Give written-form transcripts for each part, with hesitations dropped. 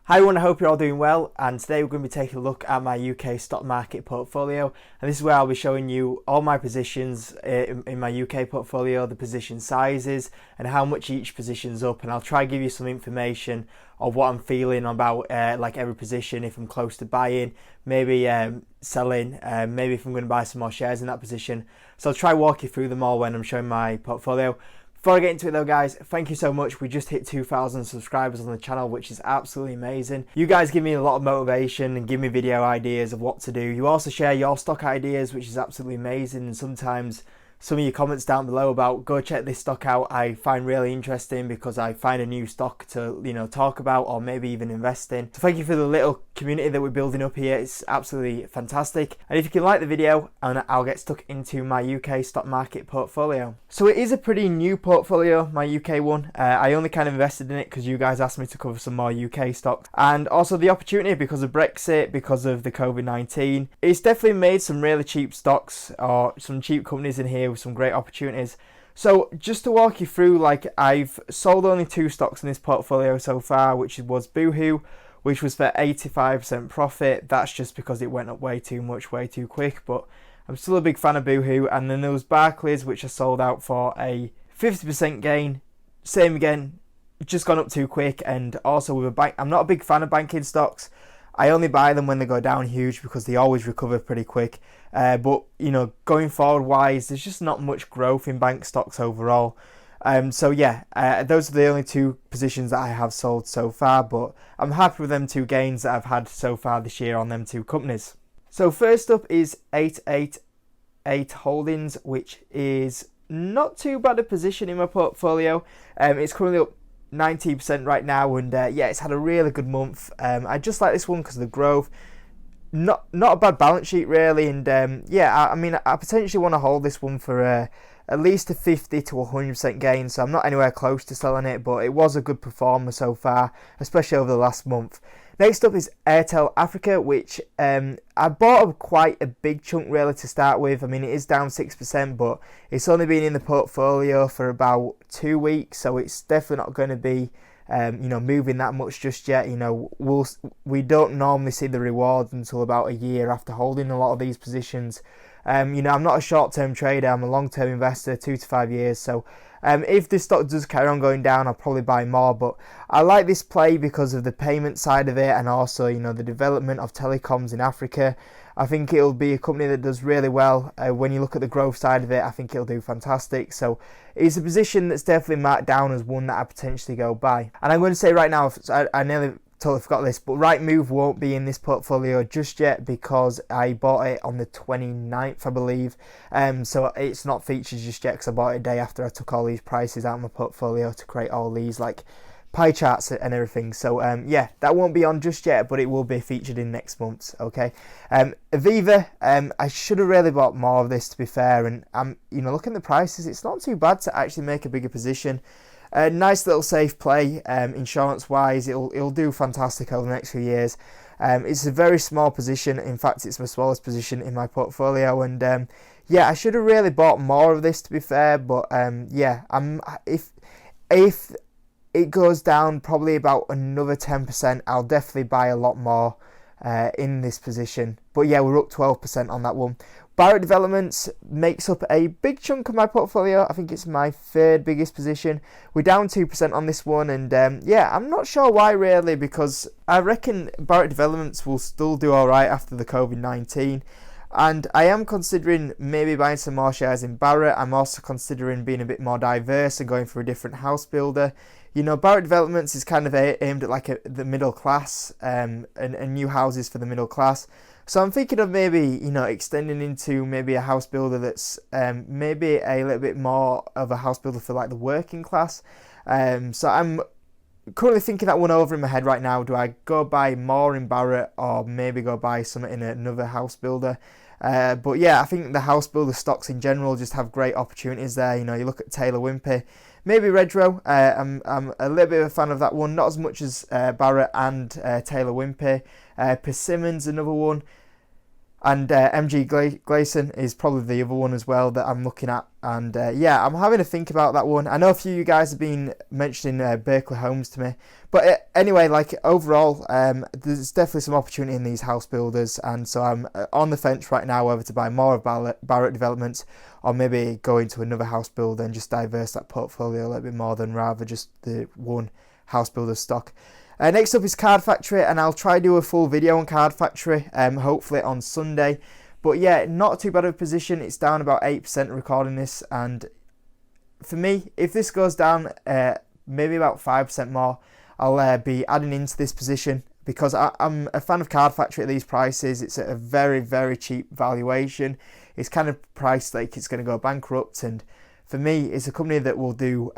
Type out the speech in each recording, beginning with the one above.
Hi everyone, I hope you're all doing well, and today we're going to be taking a look at my UK stock market portfolio, and this is where I'll be showing you all my positions in my UK portfolio, the position sizes and how much each position's up, and I'll try to give you some information of what I'm feeling about like every position, if I'm close to buying, maybe selling, maybe if I'm going to buy some more shares in that position. So I'll try to walk you through them all when I'm showing my portfolio. Before I get into it though guys, thank you so much. We just hit 2,000 subscribers on the channel, which is absolutely amazing. You guys give me a lot of motivation and give me video ideas of what to do. You also share your stock ideas, which is absolutely amazing, and sometimes some of your comments down below about go check this stock out I find really interesting because I find a new stock to talk about or maybe even invest in. So thank you for the little community that we're building up here. It's absolutely fantastic, and if you can like the video, and I'll get stuck into my UK stock market portfolio. So it is a pretty new portfolio, my UK one. I only kind of invested in it because you guys asked me to cover some more UK stocks, and also the opportunity because of Brexit, because of the COVID-19. It's definitely made some really cheap stocks or some cheap companies in here with some great opportunities. So just to walk you through, like, I've sold only 2 stocks in this portfolio so far, which was Boohoo, which was for 85% profit. That's just because it went up way too much, way too quick, but I'm still a big fan of Boohoo. And then there was Barclays, which I sold out for a 50% gain. Same again, just gone up too quick. And also with a bank, I'm not a big fan of banking stocks. I only buy them when they go down huge because they always recover pretty quick. But going forward wise, there's just not much growth in bank stocks overall. So yeah, those are the only 2 positions that I have sold so far, but I'm happy with them 2 gains that I've had so far this year on them 2 companies. So first up is 888 Holdings, which is not too bad a position in my portfolio. It's currently up 90% right now, and yeah, it's had a really good month. I just like this one because of the growth. Not a bad balance sheet really, and yeah, I mean I potentially want to hold this one for at least a 50 to 100% gain, so I'm not anywhere close to selling it, but it was a good performer so far, especially over the last month. Next up is Airtel Africa, which I bought quite a big chunk really to start with. I mean, it is down 6%, but it's only been in the portfolio for about 2 weeks, so it's definitely not going to be moving that much just yet. We don't normally see the rewards until about a year after holding a lot of these positions. I'm not a short-term trader, I'm a long-term investor, 2 to 5 years, so if this stock does carry on going down, I'll probably buy more, but I like this play because of the payment side of it, and also the development of telecoms in Africa. I think it'll be a company that does really well. When you look at the growth side of it, I think it'll do fantastic. So it's a position that's definitely marked down as one that I potentially go buy. And I'm going to say right now, I nearly totally forgot this, but Rightmove won't be in this portfolio just yet because I bought it on the 29th, I believe. So it's not featured just yet because I bought it a day after I took all these prices out of my portfolio to create all these like pie charts and everything. So yeah, that won't be on just yet, but it will be featured in next month's. Okay. Aviva, I should have really bought more of this, to be fair, and looking at the prices, it's not too bad to actually make a bigger position. Nice little safe play, insurance wise, it'll do fantastic over the next few years. It's a very small position, in fact it's my smallest position in my portfolio, and yeah, I should have really bought more of this, to be fair, but yeah, if it goes down probably about another 10%, I'll definitely buy a lot more in this position. But yeah, we're up 12% on that one. Barrett Developments makes up a big chunk of my portfolio. I think it's my 3rd biggest position. We're down 2% on this one, and yeah, I'm not sure why really, because I reckon Barrett Developments will still do alright after the COVID-19. And I am considering maybe buying some more shares in Barrett. I'm also considering being a bit more diverse and going for a different house builder. Barrett Developments is kind of aimed at like the middle class and new houses for the middle class. So I'm thinking of maybe, extending into maybe a house builder that's maybe a little bit more of a house builder for like the working class. So I'm currently thinking that one over in my head right now. Do I go buy more in Barrett or maybe go buy something in another house builder? But yeah, I think the house builder stocks in general just have great opportunities there. You look at Taylor Wimpey, maybe Redrow. I'm a little bit of a fan of that one, not as much as Barrett and Taylor Wimpey. Persimmon's another one. And MG Gleason is probably the other one as well that I'm looking at. And yeah, I'm having to think about that one. I know a few of you guys have been mentioning Berkeley Homes to me. But anyway, like overall, there's definitely some opportunity in these house builders. And so I'm on the fence right now whether to buy more of Barratt Developments or maybe go into another house builder and just diverse that portfolio a little bit more than rather just the one house builder stock. Next up is Card Factory, and I'll try to do a full video on Card Factory, hopefully on Sunday. But yeah, not too bad of a position. It's down about 8% recording this, and for me, if this goes down maybe about 5% more, I'll be adding into this position because I'm a fan of Card Factory at these prices. It's at a very, very cheap valuation. It's kind of priced like it's going to go bankrupt, and for me, it's a company that will do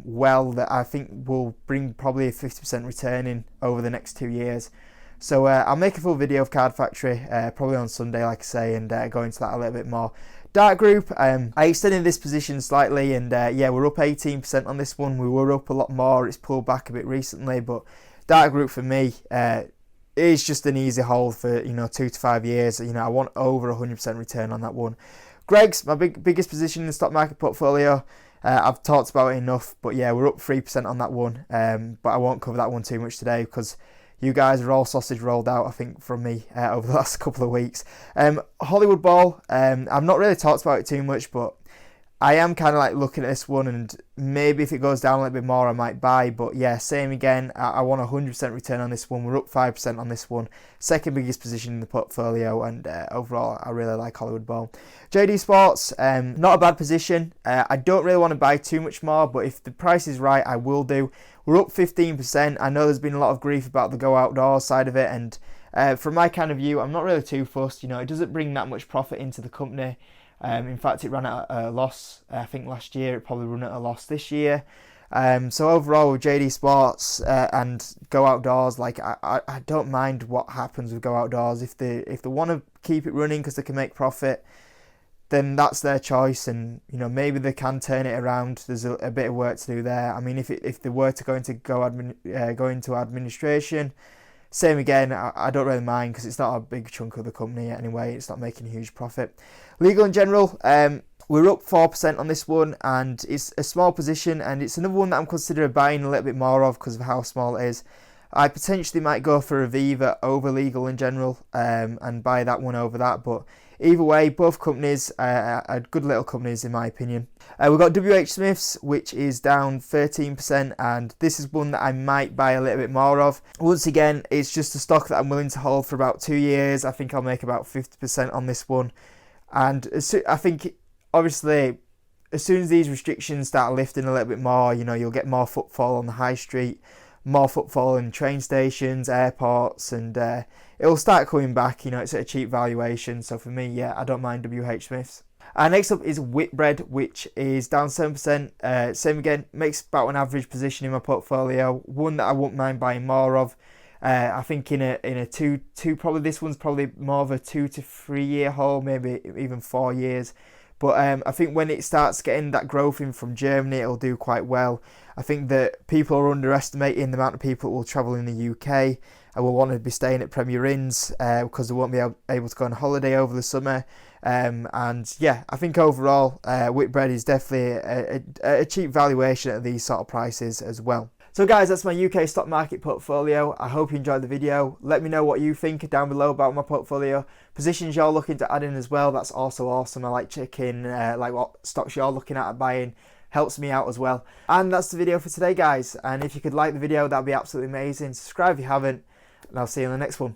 well, that I think will bring probably a 50% return in over the next 2 years. So I'll make a full video of Card Factory probably on Sunday, like I say, and go into that a little bit more. Dart Group, I extended this position slightly, and yeah, we're up 18% on this one. We were up a lot more. It's pulled back a bit recently, but Dart Group for me is just an easy hold for 2 to 5 years. I want over 100% return on that one. Greggs, my biggest position in the stock market portfolio. I've talked about it enough, but yeah, we're up 3% on that one. But I won't cover that one too much today because you guys are all sausage rolled out, I think, from me over the last couple of weeks. Hollywood Bowl, I've not really talked about it too much, but I am kind of like looking at this one, and maybe if it goes down a little bit more, I might buy. But yeah, same again. I want 100% return on this one. We're up 5% on this one. Second biggest position in the portfolio, and overall, I really like Hollywood Bowl. JD Sports, not a bad position. I don't really want to buy too much more, but if the price is right, I will do. We're up 15%. I know there's been a lot of grief about the go outdoors side of it, and from my kind of view, I'm not really too fussed. It doesn't bring that much profit into the company. In fact, it ran at a loss, I think, last year. It probably run at a loss this year. So overall, with JD Sports and Go Outdoors, like I don't mind what happens with Go Outdoors. If they want to keep it running because they can make profit, then that's their choice. And maybe they can turn it around. There's a bit of work to do there. I mean, if they were to go into administration, same again, I don't really mind because it's not a big chunk of the company anyway. It's not making a huge profit. Legal and General, we're up 4% on this one, and it's a small position, and it's another one that I'm considering buying a little bit more of because of how small it is. I potentially might go for Aviva over Legal and General and buy that one over that, but either way, both companies are good little companies in my opinion. We've got WH Smith's, which is down 13%, and this is one that I might buy a little bit more of. Once again, it's just a stock that I'm willing to hold for about 2 years. I think I'll make about 50% on this one. And I think, obviously, as soon as these restrictions start lifting a little bit more, you'll get more footfall on the high street, more footfall in train stations, airports, and it'll start coming back. It's at a cheap valuation. So for me, yeah, I don't mind WH Smith's. Next up is Whitbread, which is down 7%. Same again, makes about an average position in my portfolio. One that I wouldn't mind buying more of. I think in a two probably this one's probably more of a 2 to 3 year hold, maybe even 4 years. But I think when it starts getting that growth in from Germany, it'll do quite well. I think that people are underestimating the amount of people that will travel in the UK and will want to be staying at Premier Inns because they won't be able to go on holiday over the summer. And yeah, I think overall, Whitbread is definitely a cheap valuation at these sort of prices as well. So guys, that's my UK stock market portfolio. I hope you enjoyed the video. Let me know what you think down below about my portfolio. Positions you're looking to add in as well, that's also awesome. I like checking like what stocks you're looking at buying. Helps me out as well. And that's the video for today, guys. And if you could like the video, that'd be absolutely amazing. Subscribe if you haven't, and I'll see you in the next one.